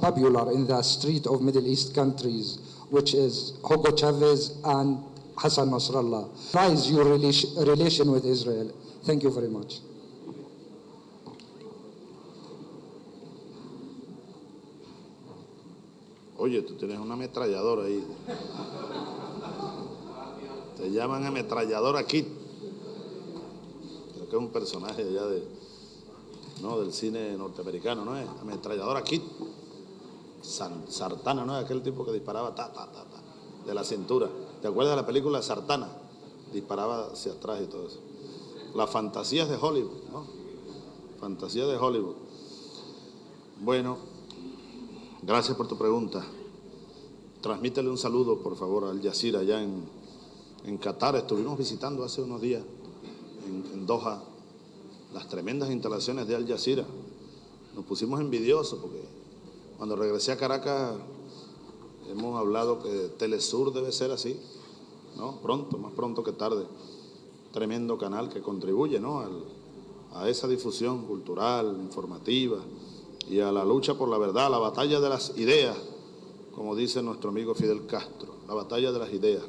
popular in the street of Middle East countries, which is Hugo Chavez and Hassan Nasrallah. Rise your relation with Israel. Thank you very much. Oye, tú tienes una ametralladora ahí. Te llaman ametralladora Kid. Creo que es un personaje allá del cine norteamericano, ¿no es? Ametralladora Kid. Sartana, ¿no es? Aquel tipo que disparaba de la cintura. ¿Te acuerdas de la película Sartana? Disparaba hacia atrás y todo eso. Las fantasías de Hollywood, ¿no? Fantasías de Hollywood. Bueno, gracias por tu pregunta. Transmítele un saludo, por favor, a Al Jazeera allá en Qatar. Estuvimos visitando hace unos días en Doha las tremendas instalaciones de Al Jazeera. Nos pusimos envidiosos porque cuando regresé a Caracas hemos hablado que Telesur debe ser así, ¿no? Pronto, más pronto que tarde. Tremendo canal que contribuye, ¿no? a esa difusión cultural, informativa y a la lucha por la verdad, a la batalla de las ideas, como dice nuestro amigo Fidel Castro, la batalla de las ideas.